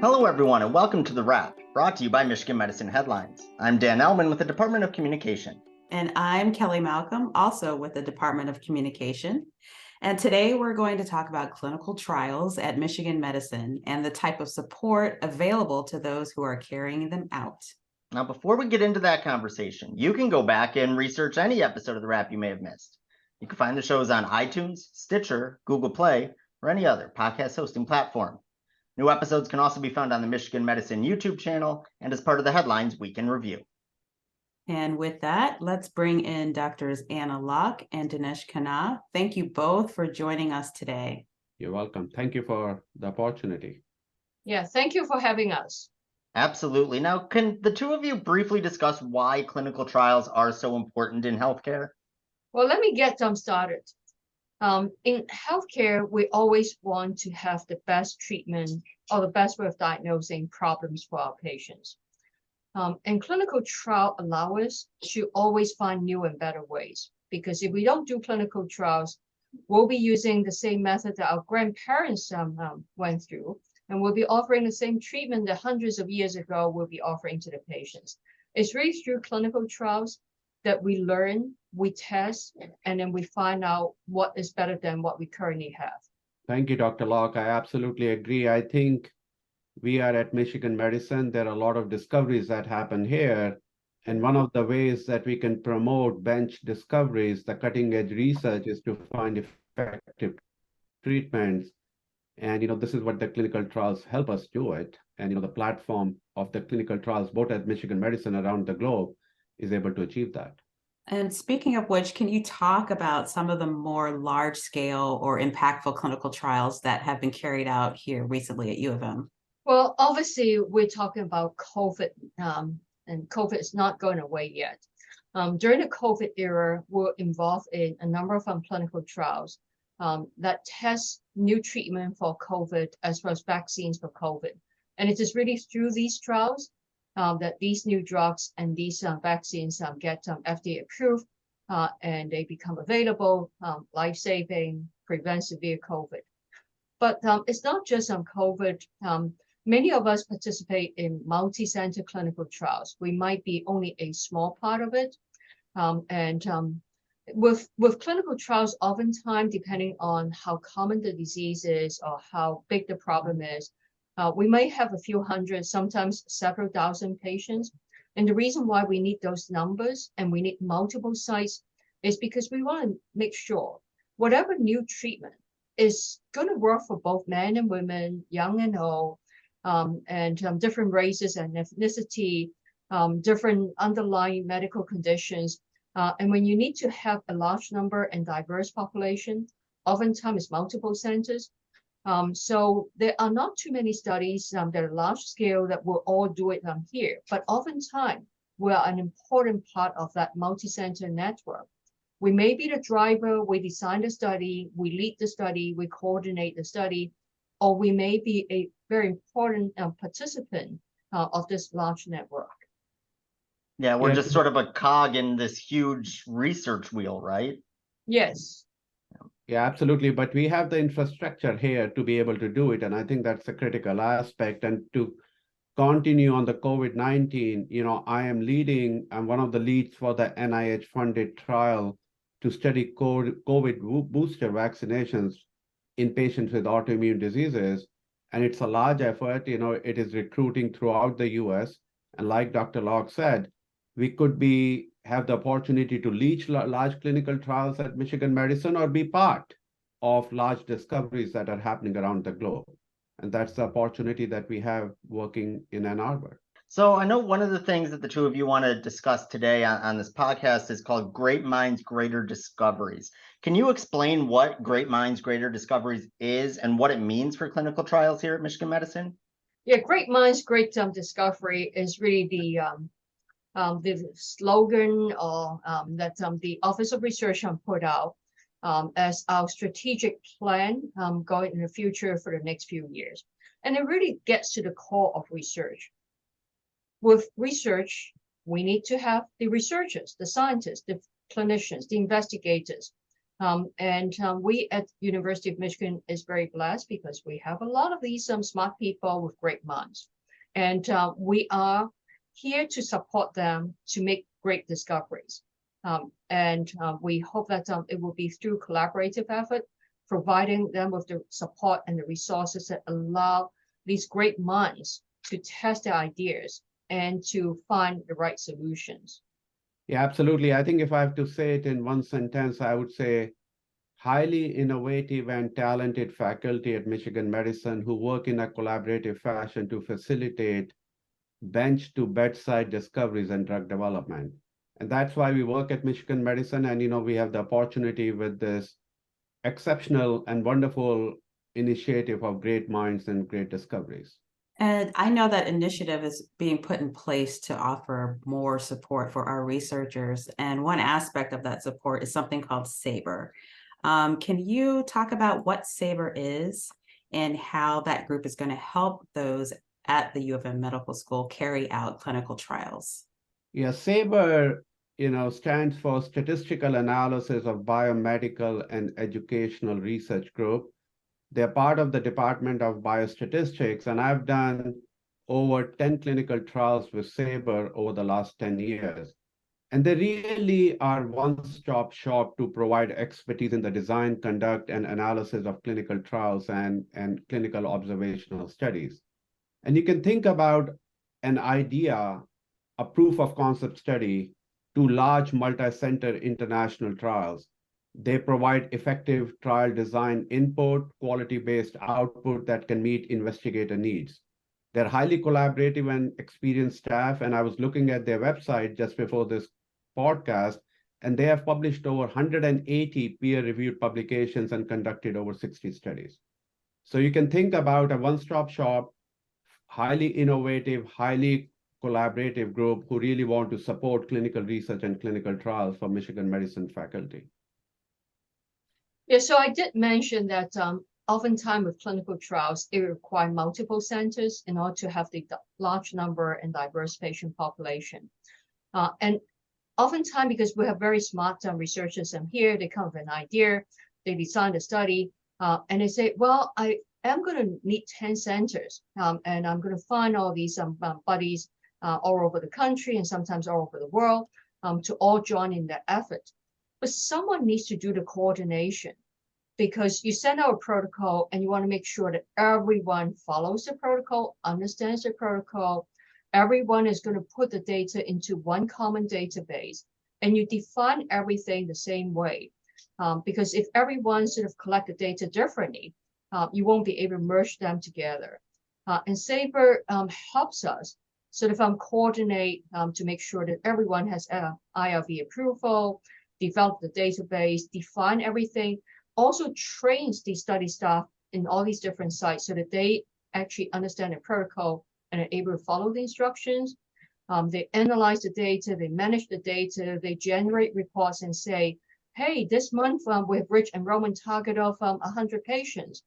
Hello, everyone, and welcome to The Wrap, brought to you by Michigan Medicine Headlines. I'm Dan Elman with the Department of Communication. And I'm Kelly Malcolm, also with the Department of Communication. And today we're going to talk about clinical trials at Michigan Medicine and the type of support available to those who are carrying them out. Now, before we get into that conversation, you can go back and research any episode of The Wrap you may have missed. You can find the shows on iTunes, Stitcher, Google Play, or any other podcast hosting platform. New episodes can also be found on the Michigan Medicine YouTube channel and as part of the Headlines Week in Review. And with that, let's bring in Doctors Anna Locke and Dinesh Khanna. Thank you both for joining us today. You're welcome. Thank you for the opportunity. Yeah, thank you for having us. Absolutely. Now, can the two of you briefly discuss why clinical trials are so important in healthcare? Well, let me get them started. In healthcare, we always want to have the best treatment or the best way of diagnosing problems for our patients. And clinical trial allow us to always find new and better ways, because if we don't do clinical trials, we'll be using the same method that our grandparents went through, and we'll be offering the same treatment that hundreds of years ago we'll be offering to the patients. It's really through clinical trials that we learn, we test, and then we find out what is better than what we currently have. Thank you, Dr. Locke. I absolutely agree. I think we are at Michigan Medicine. There are a lot of discoveries that happen here. And one of the ways that we can promote bench discoveries, the cutting edge research, is to find effective treatments. And, this is what the clinical trials help us do it. And, the platform of the clinical trials, both at Michigan Medicine around the globe, is able to achieve that. And speaking of which, can you talk about some of the more large scale or impactful clinical trials that have been carried out here recently at U of M? Well, obviously, we're talking about COVID, and COVID is not going away yet. During the COVID era, we're involved in a number of clinical trials that test new treatment for COVID as well as vaccines for COVID. And it is really through these trials that these new drugs and these vaccines get FDA approved and they become available, life-saving, prevent severe COVID. But it's not just on COVID. Many of us participate in multi-center clinical trials. We might be only a small part of it. With clinical trials, oftentimes, depending on how common the disease is or how big the problem is, we may have a few hundred, sometimes several thousand patients. And the reason why we need those numbers and we need multiple sites is because we want to make sure whatever new treatment is going to work for both men and women, young and old, and different races and ethnicity, different underlying medical conditions. And when you need to have a large number and diverse population, oftentimes it's multiple centers. So there are not too many studies that are large scale that will all do it here, but oftentimes we are an important part of that multi-center network. We may be the driver, we design the study, we lead the study, we coordinate the study, or we may be a very important participant of this large network. Yeah, we're just sort of a cog in this huge research wheel, right? Yes. Yeah, absolutely. But we have the infrastructure here to be able to do it. And I think that's a critical aspect. And to continue on the COVID-19, I'm one of the leads for the NIH-funded trial to study COVID booster vaccinations in patients with autoimmune diseases. And it's a large effort. It is recruiting throughout the US. And like Dr. Locke said, we could have the opportunity to lead large clinical trials at Michigan Medicine or be part of large discoveries that are happening around the globe. And that's the opportunity that we have working in Ann Arbor. So I know one of the things that the two of you want to discuss today on this podcast is called Great Minds, Greater Discoveries. Can you explain what Great Minds, Greater Discoveries is and what it means for clinical trials here at Michigan Medicine? Yeah, Great Minds, Great Discovery is really the slogan or that the Office of Research put out as our strategic plan going in the future for the next few years. And it really gets to the core of research. With research, we need to have the researchers, the scientists, the clinicians, the investigators We at University of Michigan is very blessed because we have a lot of these smart people with great minds. And we are here to support them to make great discoveries. We hope that it will be through collaborative effort, providing them with the support and the resources that allow these great minds to test their ideas and to find the right solutions. Yeah, absolutely. I think if I have to say it in one sentence, I would say highly innovative and talented faculty at Michigan Medicine who work in a collaborative fashion to facilitate bench to bedside discoveries and drug development. And that's why we work at Michigan Medicine. And, we have the opportunity with this exceptional and wonderful initiative of great minds and great discoveries. And I know that initiative is being put in place to offer more support for our researchers. And one aspect of that support is something called Saber. Can you talk about what Saber is and how that group is going to help those at the U of M Medical School carry out clinical trials? Yeah, Saber, stands for Statistical Analysis of Biomedical and Educational Research Group. They're part of the Department of Biostatistics, and I've done over 10 clinical trials with Saber over the last 10 years. And they really are one-stop shop to provide expertise in the design, conduct, and analysis of clinical trials and clinical observational studies. And you can think about an idea, a proof of concept study, to large multi-center international trials. They provide effective trial design input, quality-based output that can meet investigator needs. They're highly collaborative and experienced staff, and I was looking at their website just before this podcast, and they have published over 180 peer-reviewed publications and conducted over 60 studies. So you can think about a one-stop shop, highly innovative, highly collaborative group who really want to support clinical research and clinical trials for Michigan Medicine faculty. Yeah, so I did mention that oftentimes with clinical trials, it requires multiple centers in order to have the large number and diverse patient population. And oftentimes, because we have very smart researchers here, they come with an idea, they design the study, and they say, well, I am going to need 10 centers, and I'm going to find all these buddies all over the country and sometimes all over the world to all join in that effort. But someone needs to do the coordination because you send out a protocol and you want to make sure that everyone follows the protocol, understands the protocol. Everyone is going to put the data into one common database and you define everything the same way. Because if everyone sort of collect the data differently, you won't be able to merge them together. And Saber helps us sort of coordinate to make sure that everyone has IRB approval, develop the database, define everything, also trains the study staff in all these different sites so that they actually understand the protocol and are able to follow the instructions. They analyze the data, they manage the data, they generate reports and say, hey, this month we have reached enrollment target of 100 patients.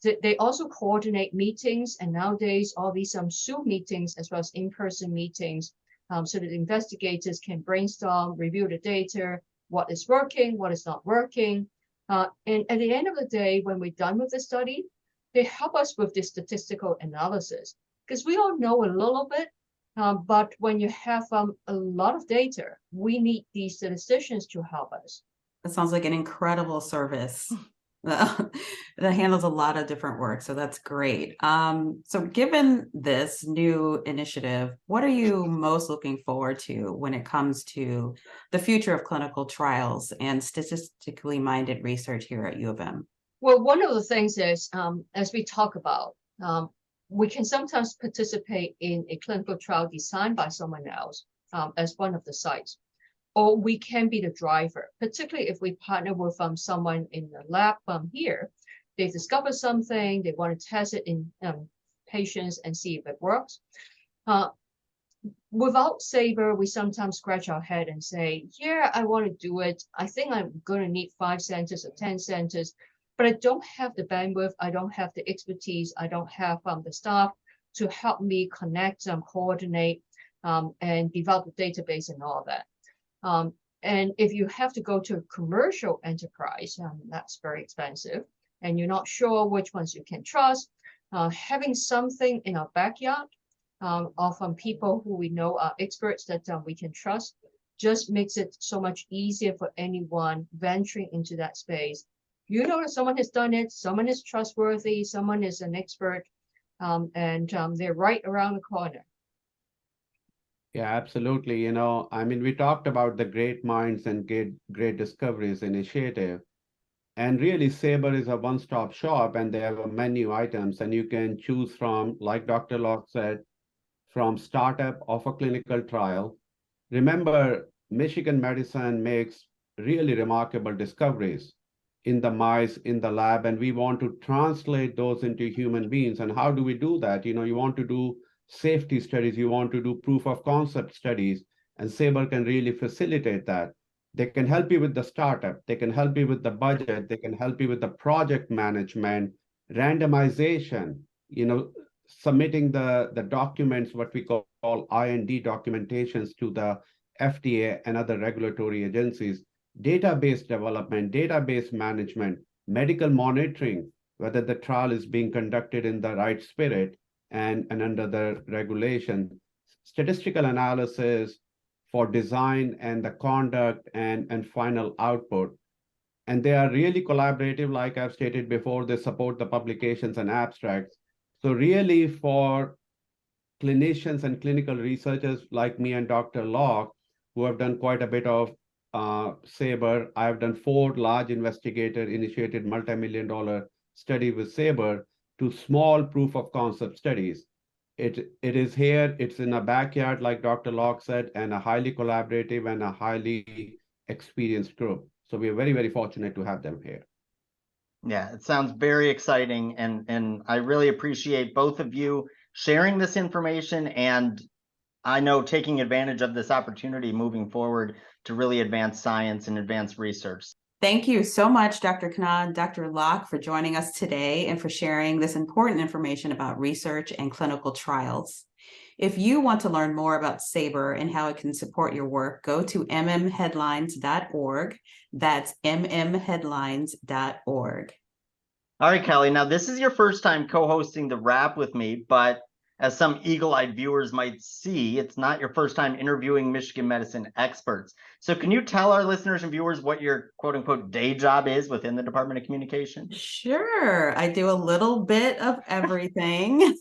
They also coordinate meetings, and nowadays all these Zoom meetings as well as in-person meetings so that investigators can brainstorm, review the data, what is working, what is not working. And at the end of the day, when we're done with the study, they help us with the statistical analysis because we all know a little bit, but when you have a lot of data, we need these statisticians to help us. That sounds like an incredible service. That handles a lot of different work, so that's great. So given this new initiative, what are you most looking forward to when it comes to the future of clinical trials and statistically minded research here at U of M? Well, one of the things is, as we talk about, we can sometimes participate in a clinical trial designed by someone else as one of the sites. Or we can be the driver, particularly if we partner with someone in the lab here. They discover something, they want to test it in patients and see if it works. Without Saber, we sometimes scratch our head and say, yeah, I want to do it. I think I'm going to need 5 centers or 10 centers, but I don't have the bandwidth, I don't have the expertise, I don't have the staff to help me connect, coordinate, and develop a database and all that. And if you have to go to a commercial enterprise, that's very expensive, and you're not sure which ones you can trust, having something in our backyard of people who we know are experts that we can trust just makes it so much easier for anyone venturing into that space. You know that someone has done it, someone is trustworthy, someone is an expert, and they're right around the corner. Yeah, absolutely. I mean, we talked about the Great Minds and Great Discoveries initiative. And really, Saber is a one-stop shop, and they have a menu items, and you can choose from, like Dr. Locke said, from startup of a clinical trial. Remember, Michigan Medicine makes really remarkable discoveries in the mice, in the lab, and we want to translate those into human beings. And how do we do that? You want to do safety studies, you want to do proof of concept studies, and Saber can really facilitate that. They can help you with the startup, they can help you with the budget, they can help you with the project management, randomization, submitting the documents, what we call IND documentations to the FDA and other regulatory agencies, database development, database management, medical monitoring, whether the trial is being conducted in the right spirit and under the regulation, statistical analysis for design and the conduct and final output. And they are really collaborative, like I've stated before, they support the publications and abstracts. So really for clinicians and clinical researchers like me and Dr. Locke, who have done quite a bit of Saber, I've done 4 large investigator-initiated multi-million-dollar study with Saber to small proof of concept studies. It is here, it's in a backyard, like Dr. Locke said, and a highly collaborative and a highly experienced group. So we are very, very fortunate to have them here. Yeah, it sounds very exciting, and I really appreciate both of you sharing this information, and I know taking advantage of this opportunity moving forward to really advance science and advance research. Thank you so much, Dr. Knaw and Dr. Locke, for joining us today and for sharing this important information about research and clinical trials. If you want to learn more about Saber and how it can support your work, go to mmheadlines.org. That's mmheadlines.org. All right, Kelly, now this is your first time co-hosting the Wrap with me, but as some eagle-eyed viewers might see, it's not your first time interviewing Michigan medicine experts. So can you tell our listeners and viewers what your quote-unquote day job is within the Department of Communication? Sure. I do a little bit of everything.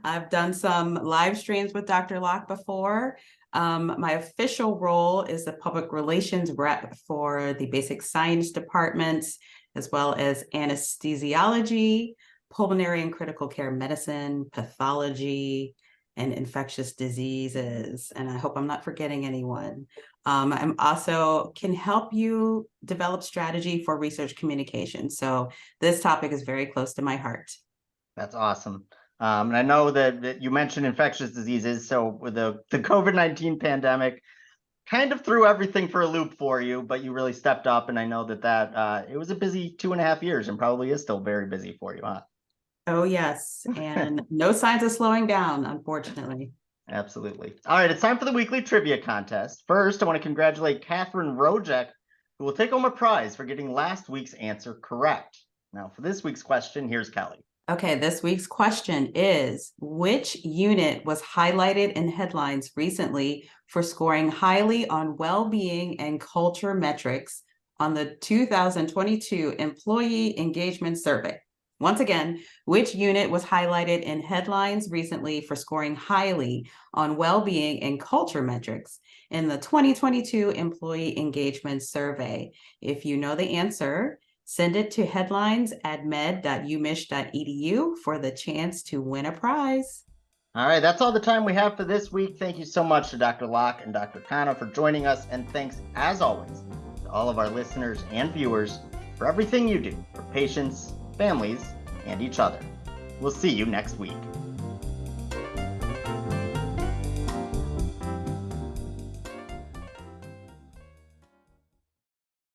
I've done some live streams with Dr. Locke before. My official role is the public relations rep for the basic science departments, as well as anesthesiology, pulmonary and critical care medicine, pathology, and infectious diseases. And I hope I'm not forgetting anyone. I'm also can help you develop strategy for research communication. So this topic is very close to my heart. That's awesome. And I know that you mentioned infectious diseases. So with the COVID-19 pandemic, kind of threw everything for a loop for you, but you really stepped up. And I know that it was a busy 2.5 years and probably is still very busy for you, huh? Oh, yes. And no signs of slowing down, unfortunately. Absolutely. All right, it's time for the weekly trivia contest. First, I want to congratulate Catherine Rojek, who will take home a prize for getting last week's answer correct. Now, for this week's question, here's Kelly. Okay, this week's question is, which unit was highlighted in headlines recently for scoring highly on well-being and culture metrics on the 2022 Employee Engagement Survey? Once again, which unit was highlighted in headlines recently for scoring highly on well-being and culture metrics in the 2022 Employee Engagement Survey? If you know the answer, send it to headlines@med.umich.edu for the chance to win a prize. All right, that's all the time we have for this week. Thank you so much to Dr. Locke and Dr. Khanna for joining us. And thanks, as always, to all of our listeners and viewers for everything you do for patients, families, and each other. We'll see you next week.